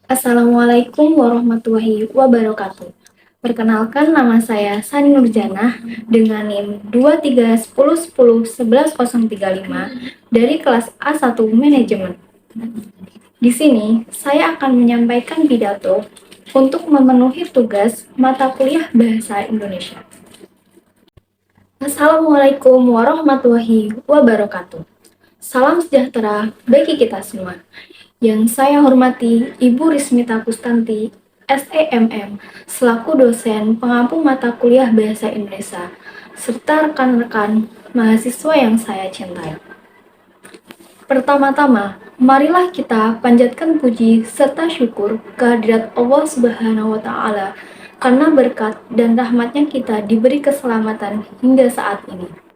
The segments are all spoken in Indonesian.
Assalamualaikum warahmatullahi wabarakatuh. Perkenalkan, nama saya Sani Nurjanah dengan NIM 2310101135 dari kelas A1 Manajemen. Di sini, saya akan menyampaikan pidato untuk memenuhi tugas mata kuliah Bahasa Indonesia. Assalamualaikum warahmatullahi wabarakatuh. Salam sejahtera bagi kita semua. Yang saya hormati Ibu Rismita Kustanti, SEMM, selaku dosen pengampu mata kuliah Bahasa Indonesia, serta rekan-rekan mahasiswa yang saya cintai. Pertama-tama, marilah kita panjatkan puji serta syukur kehadirat Allah Subhanahu wa Ta'ala karena berkat dan rahmatnya kita diberi keselamatan hingga saat ini.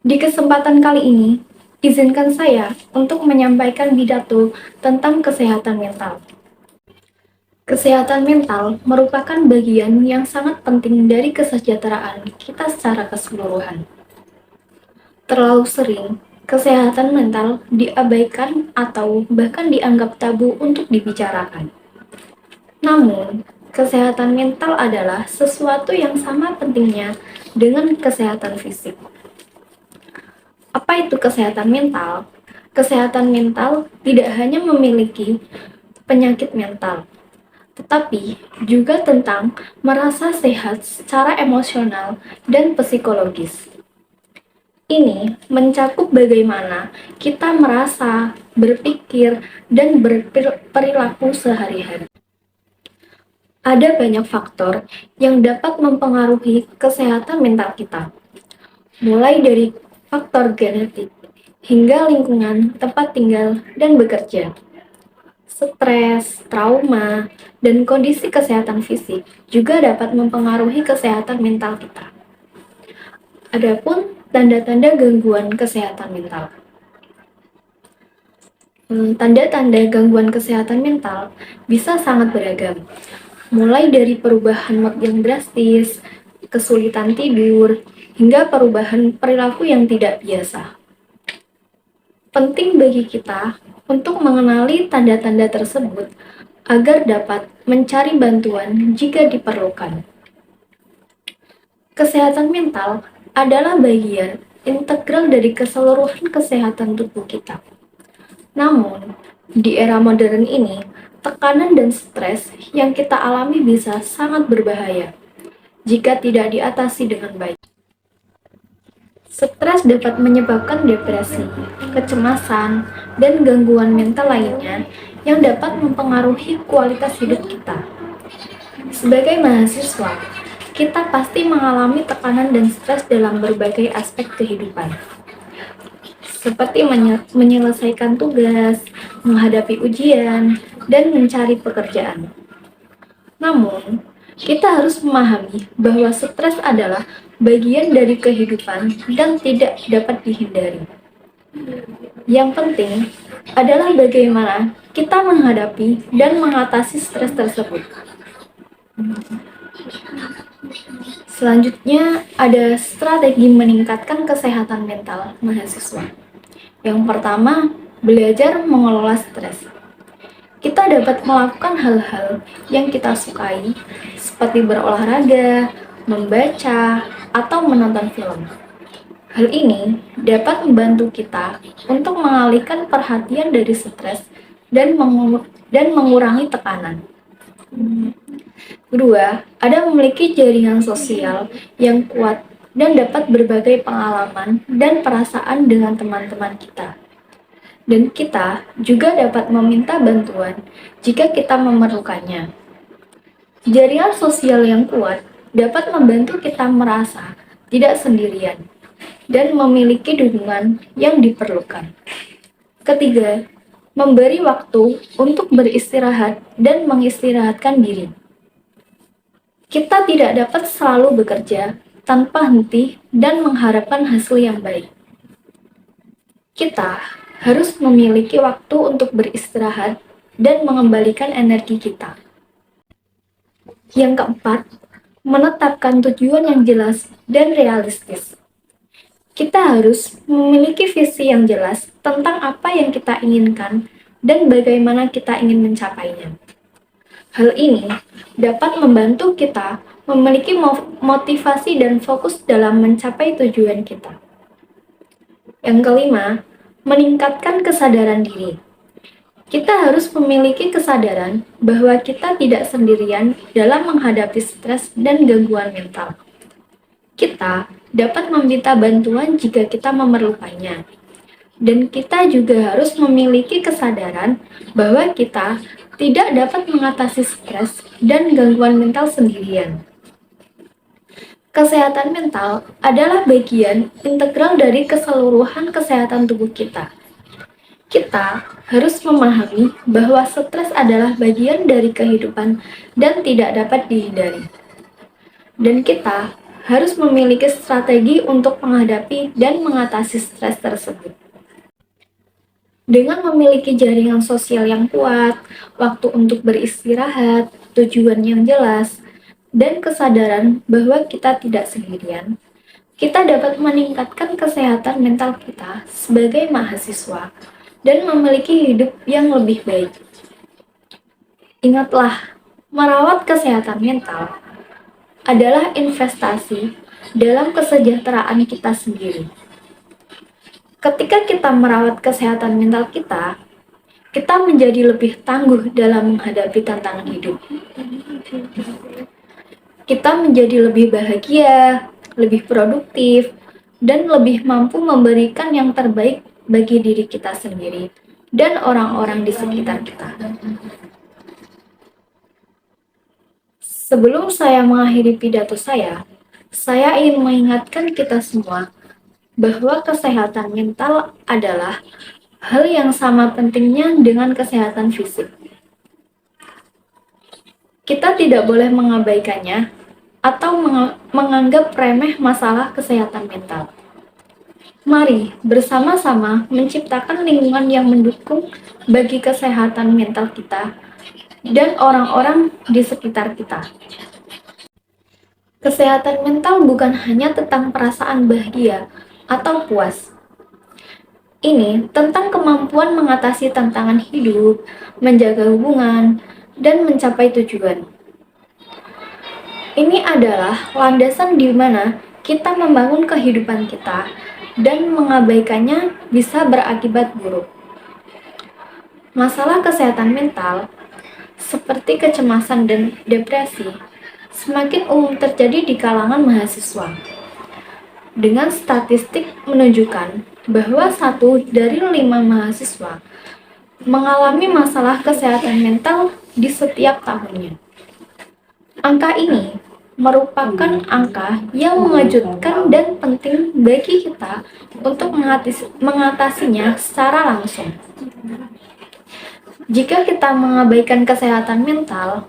Di kesempatan kali ini, izinkan saya untuk menyampaikan pidato tentang kesehatan mental. Kesehatan mental merupakan bagian yang sangat penting dari kesejahteraan kita secara keseluruhan. Terlalu sering, kesehatan mental diabaikan atau bahkan dianggap tabu untuk dibicarakan. Namun, kesehatan mental adalah sesuatu yang sama pentingnya dengan kesehatan fisik. Apa itu kesehatan mental? Kesehatan mental tidak hanya memiliki penyakit mental, tetapi juga tentang merasa sehat secara emosional dan psikologis. Ini mencakup bagaimana kita merasa, berpikir, dan berperilaku sehari-hari. Ada banyak faktor yang dapat mempengaruhi kesehatan mental kita, mulai dari faktor genetik hingga lingkungan tempat tinggal dan bekerja. Stres, trauma, dan kondisi kesehatan fisik juga dapat mempengaruhi kesehatan mental kita. Adapun tanda-tanda gangguan kesehatan mental. Tanda-tanda gangguan kesehatan mental bisa sangat beragam, mulai dari perubahan mood yang drastis, kesulitan tidur, hingga perubahan perilaku yang tidak biasa. Penting bagi kita untuk mengenali tanda-tanda tersebut agar dapat mencari bantuan jika diperlukan. Kesehatan mental adalah bagian integral dari keseluruhan kesehatan tubuh kita. Namun, di era modern ini, tekanan dan stres yang kita alami bisa sangat berbahaya jika tidak diatasi dengan baik. Stres dapat menyebabkan depresi, kecemasan, dan gangguan mental lainnya yang dapat mempengaruhi kualitas hidup kita. Sebagai mahasiswa, kita pasti mengalami tekanan dan stres dalam berbagai aspek kehidupan, seperti menyelesaikan tugas, menghadapi ujian, dan mencari pekerjaan. Namun, kita harus memahami bahwa stres adalah bagian dari kehidupan dan tidak dapat dihindari. Yang penting adalah bagaimana kita menghadapi dan mengatasi stres tersebut. Selanjutnya, ada strategi meningkatkan kesehatan mental mahasiswa. Yang pertama, belajar mengelola stres. Kita dapat melakukan hal-hal yang kita sukai, seperti berolahraga, membaca, atau menonton film. Hal ini dapat membantu kita untuk mengalihkan perhatian dari stres dan mengurangi tekanan. Kedua, ada memiliki jaringan sosial yang kuat dan dapat berbagai pengalaman dan perasaan dengan teman-teman kita. Dan kita juga dapat meminta bantuan jika kita memerlukannya. Jaringan sosial yang kuat dapat membantu kita merasa tidak sendirian dan memiliki dukungan yang diperlukan. Ketiga, memberi waktu untuk beristirahat dan mengistirahatkan diri. Kita tidak dapat selalu bekerja tanpa henti dan mengharapkan hasil yang baik. Kita harus memiliki waktu untuk beristirahat dan mengembalikan energi kita. Yang keempat, menetapkan tujuan yang jelas dan realistis. Kita harus memiliki visi yang jelas tentang apa yang kita inginkan dan bagaimana kita ingin mencapainya. Hal ini dapat membantu kita memiliki motivasi dan fokus dalam mencapai tujuan kita. Yang kelima, meningkatkan kesadaran diri. Kita harus memiliki kesadaran bahwa kita tidak sendirian dalam menghadapi stres dan gangguan mental. Kita dapat meminta bantuan jika kita memerlukannya. Dan kita juga harus memiliki kesadaran bahwa kita tidak dapat mengatasi stres dan gangguan mental sendirian. Kesehatan mental adalah bagian integral dari keseluruhan kesehatan tubuh kita. Kita harus memahami bahwa stres adalah bagian dari kehidupan dan tidak dapat dihindari. Dan kita harus memiliki strategi untuk menghadapi dan mengatasi stres tersebut. Dengan memiliki jaringan sosial yang kuat, waktu untuk beristirahat, tujuan yang jelas, dan kesadaran bahwa kita tidak sendirian, kita dapat meningkatkan kesehatan mental kita sebagai mahasiswa dan memiliki hidup yang lebih baik. Ingatlah, merawat kesehatan mental adalah investasi dalam kesejahteraan kita sendiri. Ketika kita merawat kesehatan mental kita, kita menjadi lebih tangguh dalam menghadapi tantangan hidup. Kita menjadi lebih bahagia, lebih produktif, dan lebih mampu memberikan yang terbaik bagi diri kita sendiri dan orang-orang di sekitar kita. Sebelum saya mengakhiri pidato saya ingin mengingatkan kita semua bahwa kesehatan mental adalah hal yang sama pentingnya dengan kesehatan fisik. Kita tidak boleh mengabaikannya atau menganggap remeh masalah kesehatan mental. Mari bersama-sama menciptakan lingkungan yang mendukung bagi kesehatan mental kita dan orang-orang di sekitar kita. Kesehatan mental bukan hanya tentang perasaan bahagia atau puas. Ini tentang kemampuan mengatasi tantangan hidup, menjaga hubungan, dan mencapai tujuan. Ini adalah landasan di mana kita membangun kehidupan kita dan mengabaikannya bisa berakibat buruk. Masalah kesehatan mental seperti kecemasan dan depresi semakin umum terjadi di kalangan mahasiswa. Dengan statistik menunjukkan bahwa 1 dari 5 mahasiswa mengalami masalah kesehatan mental di setiap tahunnya. Angka ini merupakan angka yang mengejutkan dan penting bagi kita untuk mengatasinya secara langsung. Jika kita mengabaikan kesehatan mental,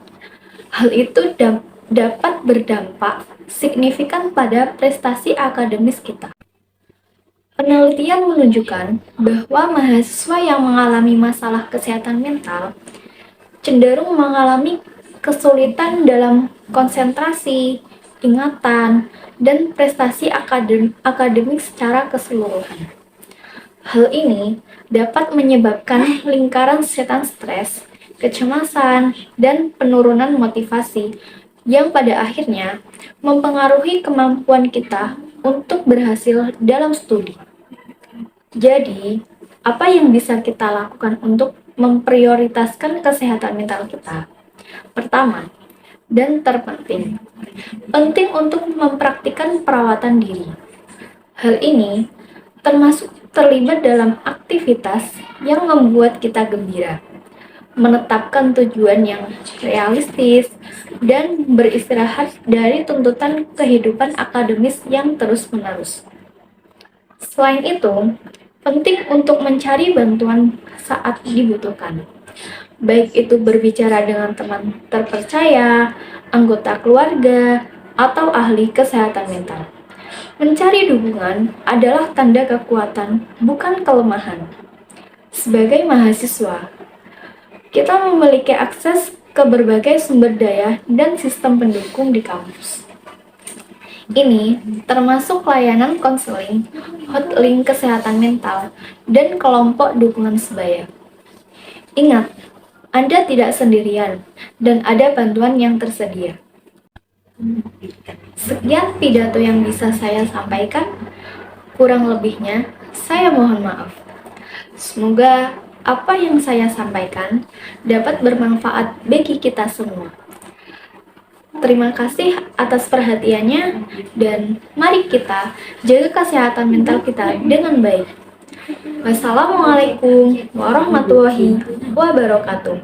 hal itu dapat berdampak signifikan pada prestasi akademis kita. Penelitian menunjukkan bahwa mahasiswa yang mengalami masalah kesehatan mental cenderung mengalami kesulitan dalam konsentrasi, ingatan, dan prestasi akademik secara keseluruhan. Hal ini dapat menyebabkan lingkaran setan stres, kecemasan, dan penurunan motivasi yang pada akhirnya mempengaruhi kemampuan kita untuk berhasil dalam studi. Jadi, apa yang bisa kita lakukan untuk memprioritaskan kesehatan mental kita? Pertama, dan terpenting, penting untuk mempraktikkan perawatan diri. Hal ini termasuk terlibat dalam aktivitas yang membuat kita gembira, menetapkan tujuan yang realistis, dan beristirahat dari tuntutan kehidupan akademis yang terus-menerus. Selain itu, penting untuk mencari bantuan saat dibutuhkan, baik itu berbicara dengan teman terpercaya, anggota keluarga, atau ahli kesehatan mental. Mencari dukungan adalah tanda kekuatan, bukan kelemahan. Sebagai mahasiswa, kita memiliki akses ke berbagai sumber daya dan sistem pendukung di kampus. Ini termasuk layanan konseling, hotline kesehatan mental, dan kelompok dukungan sebaya. Ingat, Anda tidak sendirian, dan ada bantuan yang tersedia. Sekian pidato yang bisa saya sampaikan. Kurang lebihnya, saya mohon maaf. Semoga apa yang saya sampaikan dapat bermanfaat bagi kita semua. Terima kasih atas perhatiannya, dan mari kita jaga kesehatan mental kita dengan baik. Wassalamualaikum warahmatullahi wabarakatuh.